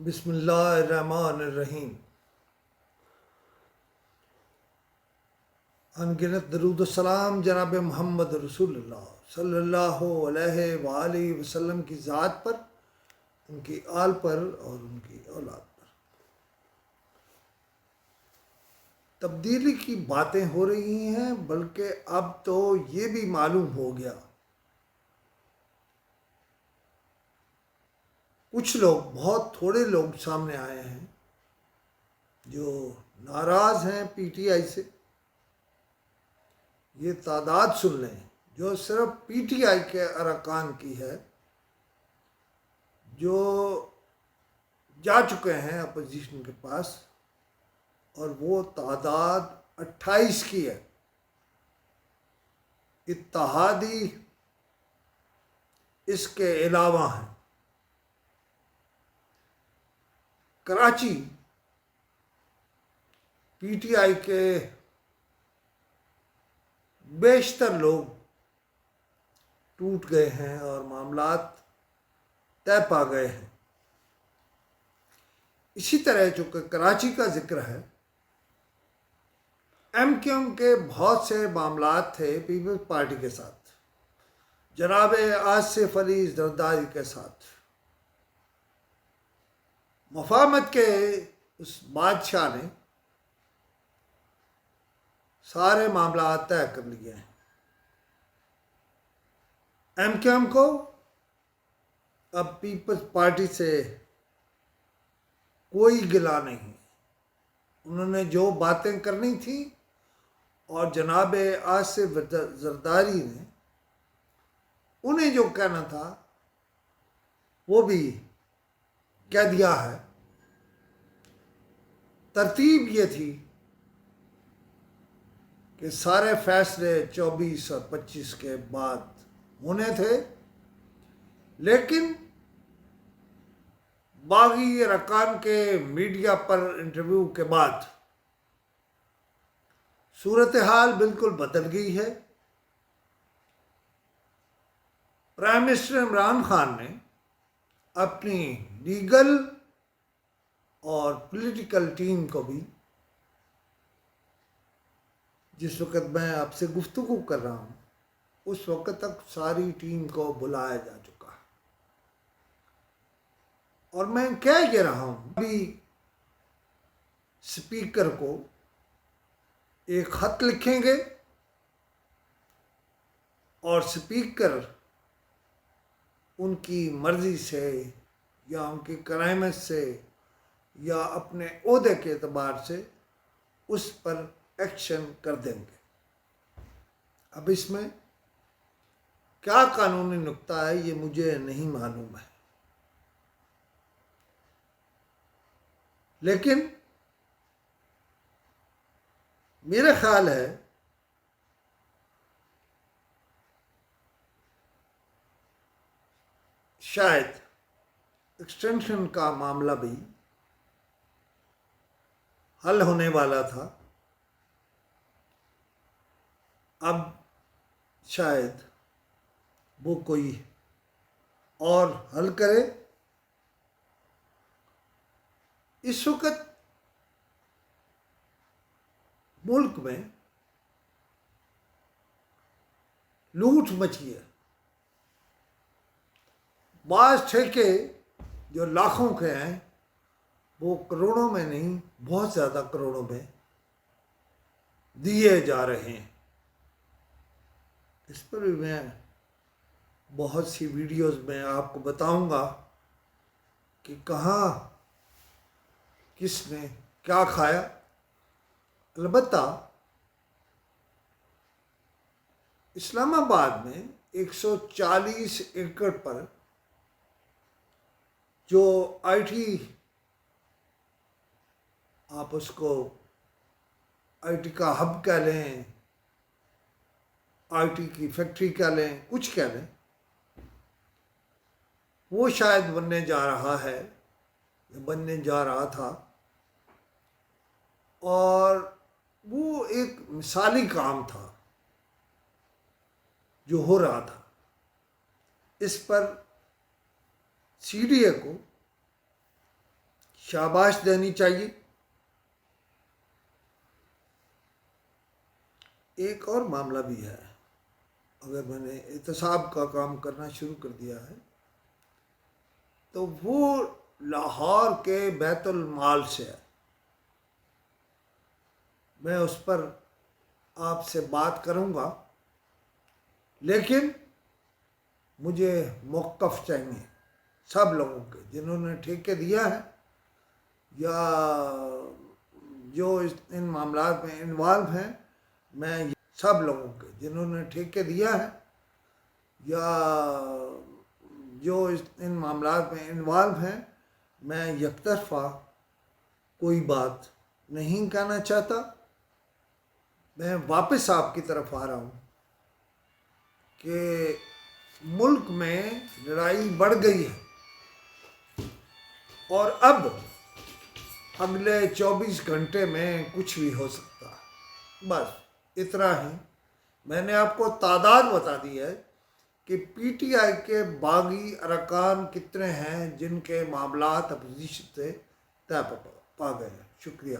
बिस्मिल्लाहिर्रहमानिर्रहीम। अनगिनत दरूद सलाम जनाब मोहम्मद रसूलुल्लाह सल्लल्लाहु अलैहि वालैहि वसल्लम की ज़ात पर, उनकी आल पर और उनकी औलाद पर। तब्दीली की बातें हो रही हैं, बल्कि अब तो ये भी मालूम हो गया, कुछ लोग, बहुत थोड़े लोग सामने आए हैं जो नाराज़ हैं पीटीआई से। ये तादाद सुन लें जो सिर्फ पीटीआई के अरकान की है, जो जा चुके हैं अपोजिशन के पास, और वो तादाद 28 की है। इत्तेहादी इसके अलावा हैं। कराची पीटीआई के बेशतर लोग टूट गए हैं और मामलात तय पा गए हैं। इसी तरह चूँकि कराची का जिक्र है, एमक्यूएम के बहुत से मामलात थे पीपल्स पार्टी के साथ, जनाब आसिफ अली जरदारी के साथ। मफाहमत के उस बादशाह ने सारे मामला तय कर लिए हैं। एमक्यूएम को अब पीपल्स पार्टी से कोई गिला नहीं। उन्होंने जो बातें करनी थी और जनाब आसिफ जरदारी ने उन्हें जो कहना था वो भी कह दिया है। तरतीब ये थी कि सारे फैसले 24 और 25 के बाद होने थे, लेकिन बागी अरकान के मीडिया पर इंटरव्यू के बाद सूरत हाल बिल्कुल बदल गई है। प्राइम मिनिस्टर इमरान खान ने अपनी लीगल और पॉलिटिकल टीम को भी, जिस वक़्त मैं आपसे गुफ्तगू कर रहा हूँ उस वक़्त तक सारी टीम को बुलाया जा चुका है। और मैं कह ये रहा हूँ, अभी स्पीकर को एक ख़त लिखेंगे और स्पीकर उनकी मर्ज़ी से या उनकी करामत से या अपने ओहदे के एतबार से उस पर एक्शन कर देंगे। अब इसमें क्या कानूनी नुक्ता है ये मुझे नहीं मालूम है, लेकिन मेरा ख्याल है शायद एक्सटेंशन का मामला भी हल होने वाला था। अब शायद वो कोई और हल करे। इस वक्त मुल्क में लूट मची है। बाज़ ठेके जो लाखों के हैं वो करोड़ों में नहीं, बहुत ज़्यादा करोड़ों में दिए जा रहे हैं। इस पर भी मैं बहुत सी वीडियोस में आपको बताऊंगा कि कहाँ किसने क्या खाया। अलबत्ता इस्लामाबाद में 140 एकड़ पर जो आईटी, आप उसको आईटी का हब कह लें, आईटी की फैक्ट्री कह लें, कुछ कह लें, वो शायद बनने जा रहा है या बनने जा रहा था। और वो एक मिसाली काम था जो हो रहा था। इस पर सीडीए को शाबाश देनी चाहिए। एक और मामला भी है, अगर मैंने एहतसाब का काम करना शुरू कर दिया है तो वो लाहौर के बैतुल माल से है। मैं उस पर आपसे बात करूंगा, लेकिन मुझे मौक़िफ़ चाहिए सब लोगों के, जिन्होंने ठेके दिया है या जो इन मामलात में इन्वॉल्व हैं। मैं सब लोगों के, जिन्होंने ठेके दिया है या जो इन मामलात में इन्वॉल्व हैं, मैं यकतरफ़ा कोई बात नहीं कहना चाहता। मैं वापस आपकी तरफ आ रहा हूँ कि मुल्क में लड़ाई बढ़ गई है और अब अगले 24 घंटे में कुछ भी हो सकता है। बस इतना ही मैंने आपको तादाद बता दी है कि पीटीआई के बागी अरकान कितने हैं जिनके मामलात अपोजिशन से तय पा गए हैं। शुक्रिया।